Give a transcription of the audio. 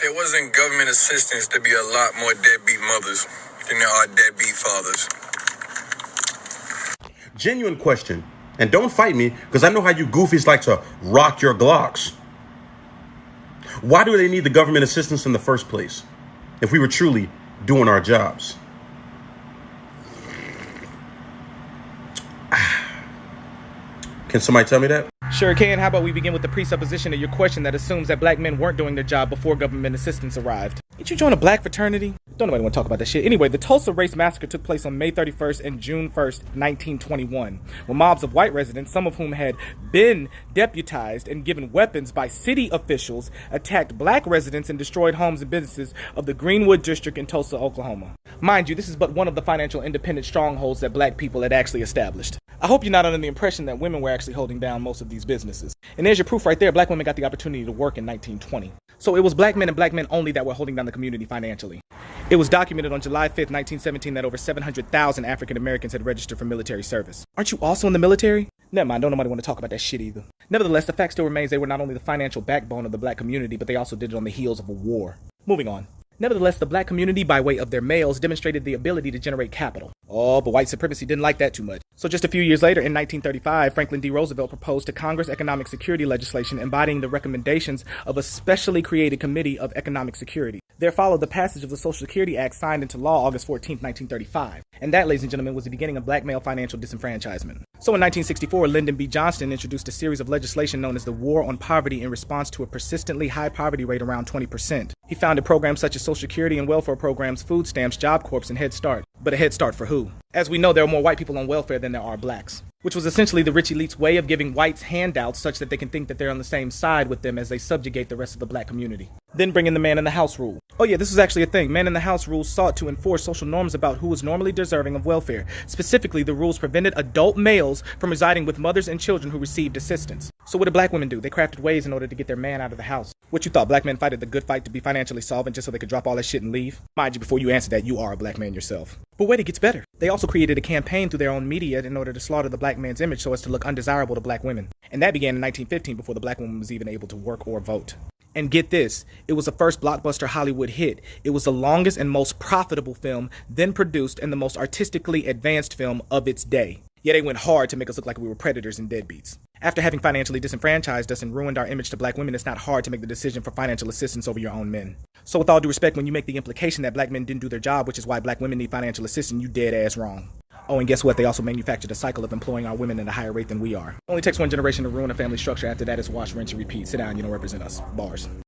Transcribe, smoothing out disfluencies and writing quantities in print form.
there wasn't government assistance, there'd be a lot more deadbeat mothers than there are deadbeat fathers. Genuine question. And don't fight me, because I know how you goofies like to rock your Glocks. Why do they need the government assistance in the first place if we were truly doing our jobs? Can somebody tell me that? Sure can. How about we begin with the presupposition of your question that assumes that black men weren't doing their job before government assistance arrived. Did you join a black fraternity? Don't nobody want to talk about that shit. Anyway, the Tulsa Race Massacre took place on May 31st and June 1st, 1921, when mobs of white residents, some of whom had been deputized and given weapons by city officials, attacked black residents and destroyed homes and businesses of the Greenwood District in Tulsa, Oklahoma. Mind you, this is but one of the financial independent strongholds that black people had actually established. I hope you're not under the impression that women were actually holding down most of these businesses. And there's your proof right there. Black women got the opportunity to work in 1920. So it was black men and black men only that were holding down the community financially. It was documented on July 5th, 1917 that over 700,000 African Americans had registered for military service. Aren't you also in the military? Never mind, don't nobody want to talk about that shit either. Nevertheless, the fact still remains they were not only the financial backbone of the black community, but they also did it on the heels of a war. Moving on. Nevertheless, the black community, by way of their males, demonstrated the ability to generate capital. Oh, but white supremacy didn't like that too much. So just a few years later, in 1935, Franklin D. Roosevelt proposed to Congress economic security legislation embodying the recommendations of a specially created Committee of Economic Security. There followed the passage of the Social Security Act signed into law August 14, 1935. And that, ladies and gentlemen, was the beginning of black male financial disenfranchisement. So in 1964, Lyndon B. Johnson introduced a series of legislation known as the War on Poverty in response to a persistently high poverty rate around 20%. He founded programs such as Social Security and welfare programs, food stamps, Job Corps, and Head Start. But a Head Start for who? As we know, there are more white people on welfare than there are blacks, which was essentially the rich elite's way of giving whites handouts such that they can think that they're on the same side with them as they subjugate the rest of the black community. Then bring in the man in the house rule. Oh yeah, this is actually a thing. Man in the house rules sought to enforce social norms about who was normally deserving of welfare. Specifically, the rules prevented adult males from residing with mothers and children who received assistance. So what did black women do? They crafted ways in order to get their man out of the house. What you thought, black men fighted the good fight to be financially solvent just so they could drop all that shit and leave? Mind you, before you answer that, you are a black man yourself. But wait, it gets better. They also created a campaign through their own media in order to slaughter the black man's image so as to look undesirable to black women. And that began in 1915 before the black woman was even able to work or vote. And get this, it was the first blockbuster Hollywood hit. It was the longest and most profitable film then produced and the most artistically advanced film of its day. Yeah, they went hard to make us look like we were predators and deadbeats. After having financially disenfranchised us and ruined our image to black women, it's not hard to make the decision for financial assistance over your own men. So with all due respect, when you make the implication that black men didn't do their job, which is why black women need financial assistance, you dead ass wrong. Oh, and guess what? They also manufactured a cycle of employing our women at a higher rate than we are. It only takes one generation to ruin a family structure. After that, it's wash, rinse, and repeat. Sit down, you don't represent us. Bars.